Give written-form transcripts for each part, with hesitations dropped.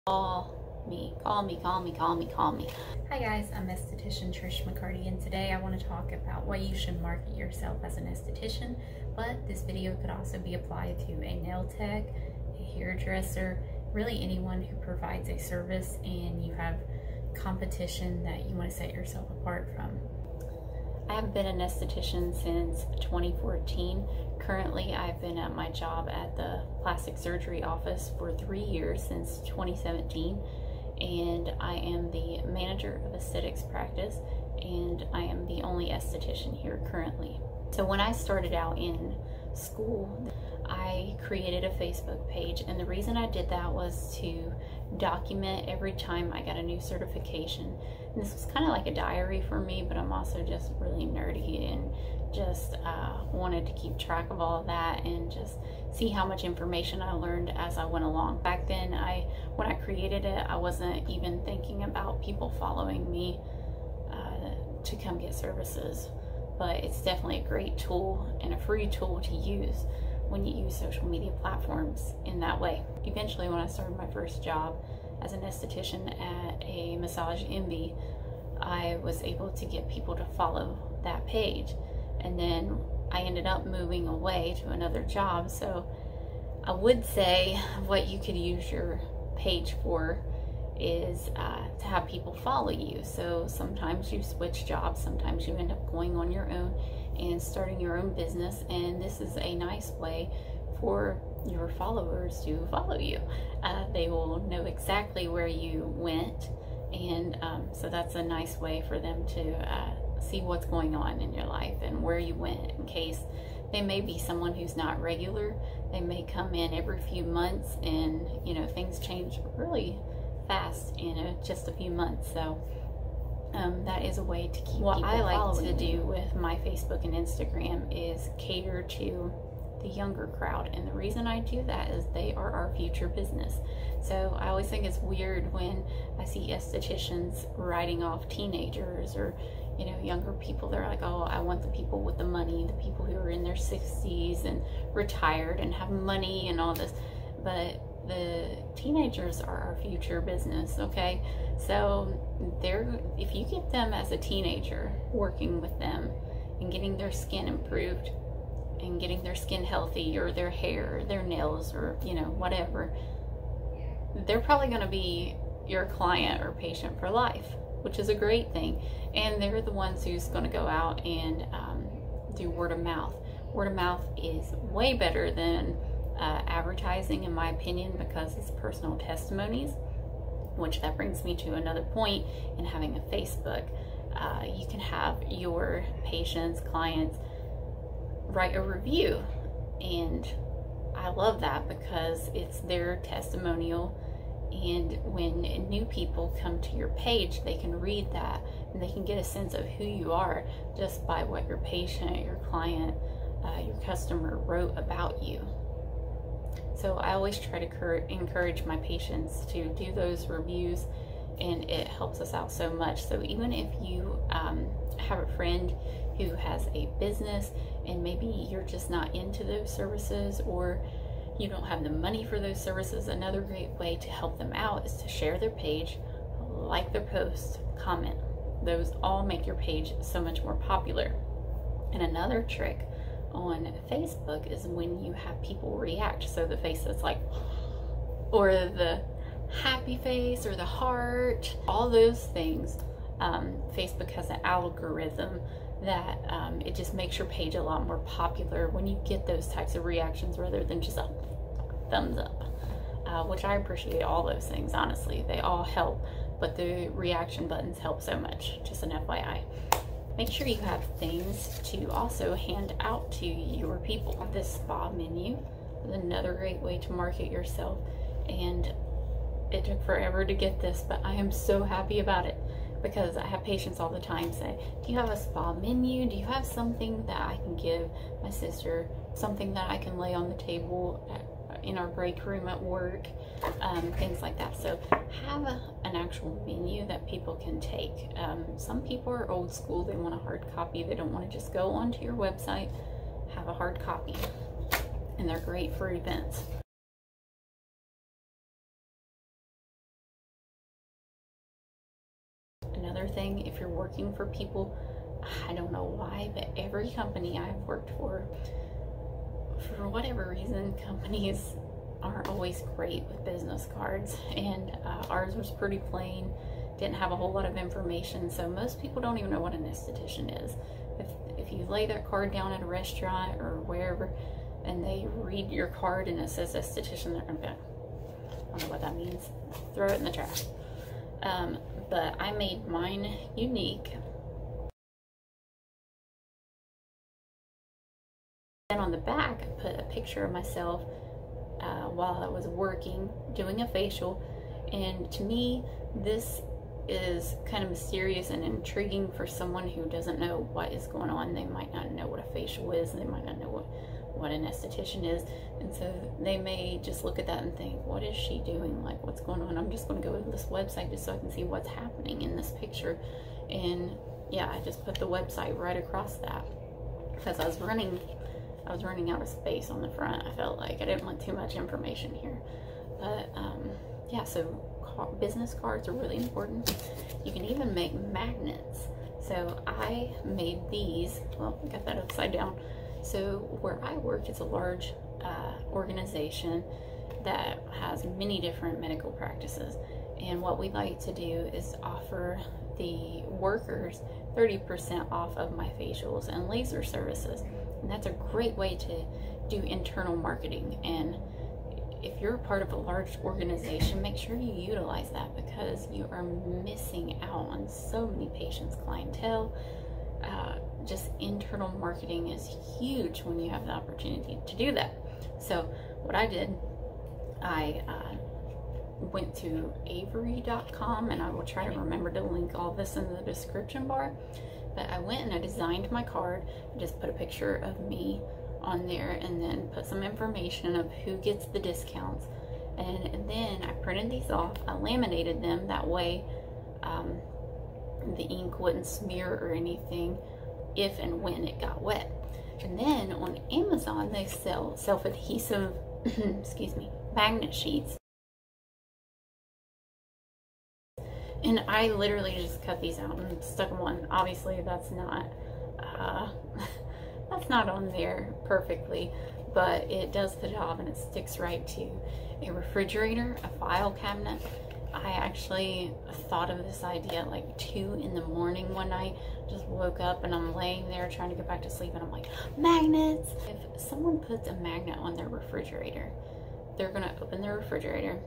Call me. Hi guys, I'm esthetician Trish McCarty, and today I want to talk about why you should market yourself as an esthetician, but this video could also be applied to a nail tech, a hairdresser, really anyone who provides a service and you have competition that you want to set yourself apart from. I have been an esthetician since 2014. Currently, I've been at my job at the plastic surgery office for 3 years, since 2017, and I am the manager of aesthetics practice, and I am the only esthetician here currently. So when I started out in school, I created a Facebook page, and the reason I did that was to document every time I got a new certification. And this was kind of like a diary for me, but I'm also just really nerdy and just wanted to keep track of all of that and just see how much information I learned as I went along. Back then, when I created it, I wasn't even thinking about people following me to come get services. But it's definitely a great tool and a free tool to use when you use social media platforms in that way. Eventually, when I started my first job as an esthetician at a massage envy, I was able to get people to follow that page. And then I ended up moving away to another job. So I would say what you could use your page for is to have people follow you. So sometimes you switch jobs, sometimes you end up going on your own and starting your own business, and this is a nice way for your followers to follow you. They will know exactly where you went, and so that's a nice way for them to see what's going on in your life and where you went, in case they may be someone who's not regular. They may come in every few months, and you know, things change really fast in just a few months. So that is a way to keep what I like to do with my Facebook and Instagram is cater to the younger crowd, and the reason I do that is they are our future business. So I always think it's weird when I see estheticians writing off teenagers or, you know, younger people. They're like, oh, I want the people with the money, the people who are in their 60s and retired and have money and all this. But the teenagers are our future business, okay? So if you get them as a teenager, working with them and getting their skin improved and getting their skin healthy, or their hair, their nails, or you know, whatever, they're probably going to be your client or patient for life, which is a great thing. And they're the ones who's going to go out and do word of mouth. Word of mouth is way better than advertising, in my opinion, because it's personal testimonies, which that brings me to another point in having a Facebook. You can have your patients, clients write a review, and I love that because it's their testimonial, and when new people come to your page, they can read that and they can get a sense of who you are just by what your patient, your client, your customer wrote about you. So I always try to encourage my patients to do those reviews, and it helps us out so much. So even if you have a friend who has a business and maybe you're just not into those services, or you don't have the money for those services, another great way to help them out is to share their page, like their post, comment. Those all make your page so much more popular. And another trick on Facebook is when you have people react. So the face that's like, or the happy face, or the heart, all those things. Facebook has an algorithm that it just makes your page a lot more popular when you get those types of reactions rather than just a thumbs up, which I appreciate all those things, honestly. They all help, but the reaction buttons help so much. Just an FYI. Make sure you have things to also hand out to your people. This spa menu is another great way to market yourself, and it took forever to get this, but I am so happy about it because I have patients all the time say, do you have a spa menu? Do you have something that I can give my sister, something that I can lay on the table in our break room at work, things like that. So have an actual menu that people can take. Some people are old school, they want a hard copy, they don't want to just go onto your website. Have a hard copy, and they're great for events. another thing, if you're working for people, I don't know why, but every company I've worked for whatever reason, companies aren't always great with business cards, and ours was pretty plain, didn't have a whole lot of information, so most people don't even know what an esthetician is. If you lay that card down at a restaurant or wherever and they read your card and it says esthetician, they're gonna be like, I don't know what that means, throw it in the trash. But I made mine unique. Then on the back I put a picture of myself while I was working doing a facial, and to me this is kind of mysterious and intriguing for someone who doesn't know what is going on. They might not know what a facial is, they might not know what an esthetician is, and so they may just look at that and think, what is she doing, like what's going on? I'm just going to go to this website just so I can see what's happening in this picture. And yeah, I just put the website right across that because I was running out of space on the front. I felt like I didn't want too much information here, but yeah, so business cards are really important. You can even make magnets. So I made these, well, I got that upside down. So where I work, it's a large organization that has many different medical practices, and what we like to do is offer the workers 30% off of my facials and laser services, and that's a great way to do internal marketing. And if you're a part of a large organization, make sure you utilize that, because you are missing out on so many patients, clientele. Just internal marketing is huge when you have the opportunity to do that. So what I did, I went to Avery.com, and I will try to remember to link all this in the description bar, but I went and I designed my card. I just put a picture of me on there and then put some information of who gets the discounts, and then I printed these off. I laminated them, that way the ink wouldn't smear or anything if and when it got wet. And then on Amazon they sell self-adhesive excuse me, magnet sheets, and I literally just cut these out and stuck them on. Obviously that's not that's not on there perfectly, but it does the job, and it sticks right to a refrigerator, a file cabinet. I actually thought of this idea at like 2 in the morning one night. Just woke up and I'm laying there trying to get back to sleep, and I'm like, magnets! If someone puts a magnet on their refrigerator, they're gonna open their refrigerator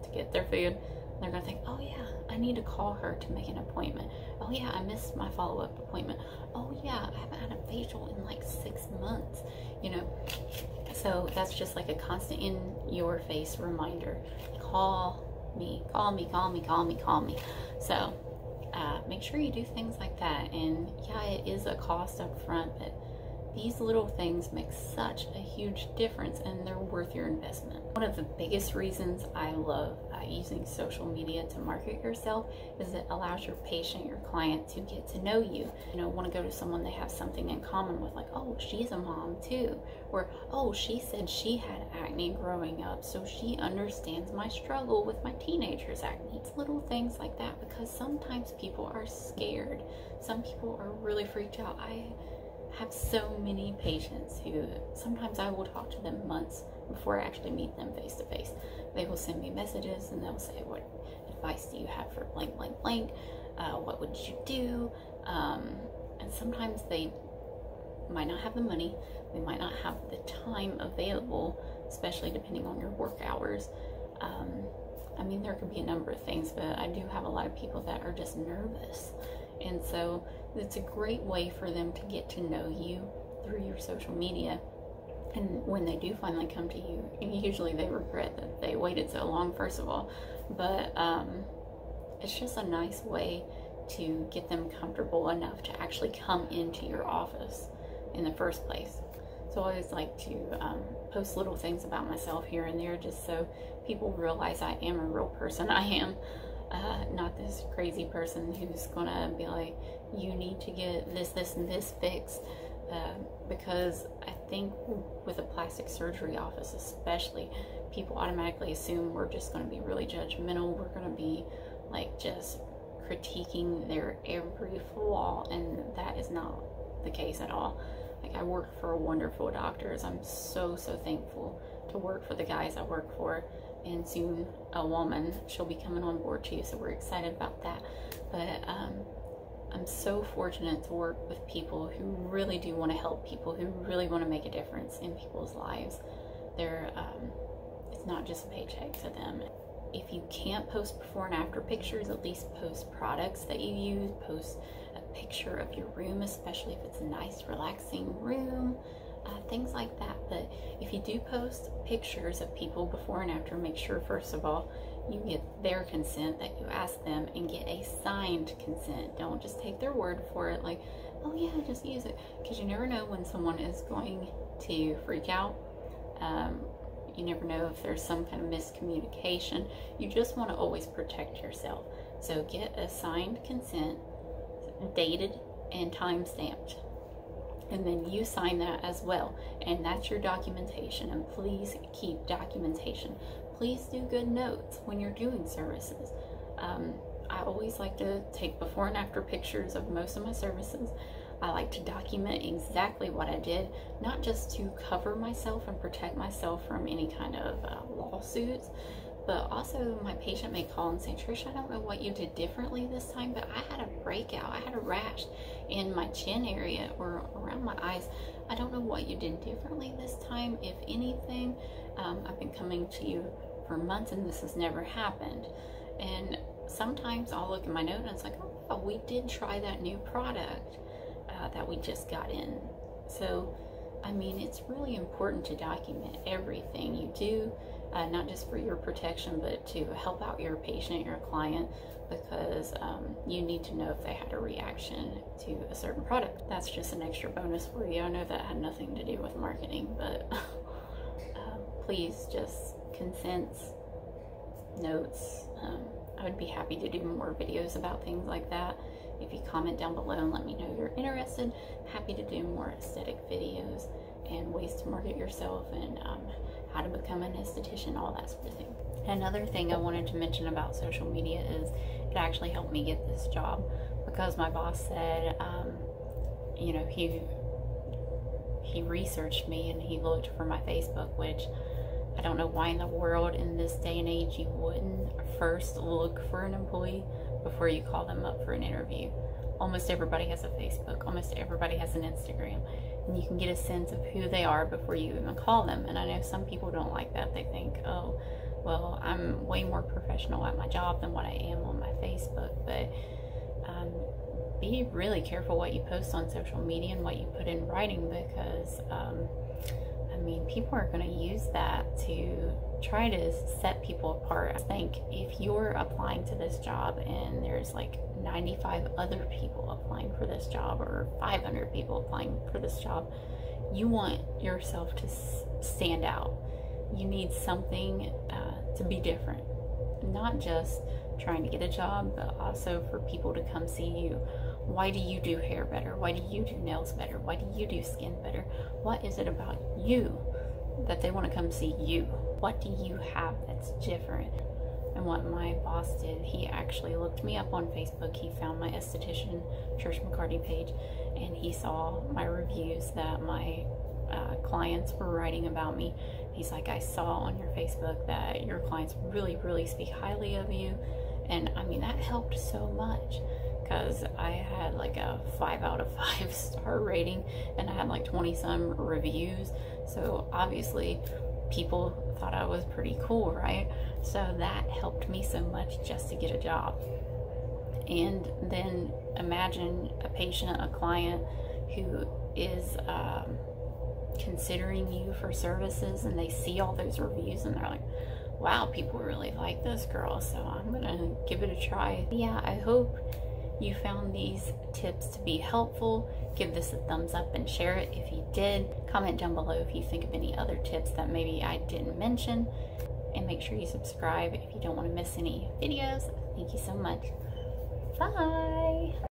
to get their food. They're gonna think, oh yeah, I need to call her to make an appointment. Oh yeah, I missed my follow-up appointment. Oh yeah, I haven't had a facial in like 6 months, you know? So that's just like a constant in your face reminder. Call me, call me, call me, call me, call me. So make sure you do things like that. And yeah, it is a cost up front, but these little things make such a huge difference, and they're worth your investment. One of the biggest reasons I love using social media to market yourself is it allows your patient, your client, to get to know you. You know, want to go to someone they have something in common with, like, oh, she's a mom too, or oh, she said she had acne growing up, so she understands my struggle with my teenager's acne. It's little things like that, because sometimes people are scared. Some people are really freaked out. I have so many patients who sometimes I will talk to them months before I actually meet them face to face. They will send me messages and they'll say, what advice do you have for blank, blank, blank? What would you do? And sometimes they might not have the money. They might not have the time available, especially depending on your work hours. I mean, there could be a number of things, but I do have a lot of people that are just nervous. And so it's a great way for them to get to know you through your social media. And when they do finally come to you, usually they regret that they waited so long, first of all. But it's just a nice way to get them comfortable enough to actually come into your office in the first place. So I always like to post little things about myself here and there, just so people realize I am a real person. I am not this crazy person who's gonna be like, you need to get this, this, and this fixed. Because I think with a plastic surgery office especially, people automatically assume we're just going to be really judgmental. We're going to be like just critiquing their every flaw, and that is not the case at all. Like, I work for wonderful doctors. I'm so thankful to work for the guys I work for, and soon a woman, she'll be coming on board too, so we're excited about that. But I'm so fortunate to work with people who really do want to help people, who really want to make a difference in people's lives. It's not just a paycheck to them. If you can't post before and after pictures, at least post products that you use. Post a picture of your room, especially if it's a nice, relaxing room, things like that. But if you do post pictures of people before and after, make sure, first of all, you get their consent, that you ask them, and get a signed consent. Don't just take their word for it, like, oh yeah, just use it, because you never know when someone is going to freak out. You never know if there's some kind of miscommunication. You just want to always protect yourself. So get a signed consent, dated and time stamped, and then you sign that as well, and that's your documentation. And please keep documentation. Please do good notes when you're doing services. I always like to take before and after pictures of most of my services. I like to document exactly what I did, not just to cover myself and protect myself from any kind of lawsuits, but also my patient may call and say, Trish, I don't know what you did differently this time, but I had a breakout. I had a rash in my chin area or around my eyes. I don't know what you did differently this time, if anything. I've been coming to you for months and this has never happened. And sometimes I'll look at my note and it's like, oh, we did try that new product that we just got in. So, I mean, it's really important to document everything you do, not just for your protection, but to help out your patient, your client, because you need to know if they had a reaction to a certain product. That's just an extra bonus for you. I know that had nothing to do with marketing, but please, just consents, notes. I would be happy to do more videos about things like that. If you comment down below and let me know you're interested, happy to do more aesthetic videos and ways to market yourself, and how to become an esthetician, all that sort of thing. Another thing I wanted to mention about social media is it actually helped me get this job, because my boss said, you know, he researched me and he looked for my Facebook, which I don't know why in the world in this day and age you wouldn't first look for an employee before you call them up for an interview. Almost everybody has a Facebook, almost everybody has an Instagram, and you can get a sense of who they are before you even call them. And I know some people don't like that. They think, oh, well, I'm way more professional at my job than what I am on my Facebook. But be really careful what you post on social media and what you put in writing, because I mean, people are going to use that to try to set people apart. I think if you're applying to this job and there's like 95 other people applying for this job, or 500 people applying for this job, you want yourself to stand out. You need something to be different. Not just trying to get a job, but also for people to come see you. Why do you do hair better? Why do you do nails better? Why do you do skin better? What is it about you that they want to come see you? What do you have that's different? And what my boss did, he actually looked me up on Facebook. He found my Esthetician Trish McCarty page, and he saw my reviews that my clients were writing about me. He's like, I saw on your Facebook that your clients really speak highly of you. And I mean, that helped so much, because I had like a 5 out of 5 star rating and I had like 20 some reviews. So obviously people thought I was pretty cool, right? So that helped me so much just to get a job. And then imagine a patient, a client who is considering you for services, and they see all those reviews and they're like, wow, people really like this girl, so I'm gonna give it a try. Yeah, I hope you found these tips to be helpful. Give this a thumbs up and share it if you did. Comment down below if you think of any other tips that maybe I didn't mention, and make sure you subscribe if you don't want to miss any videos. Thank you so much. Bye.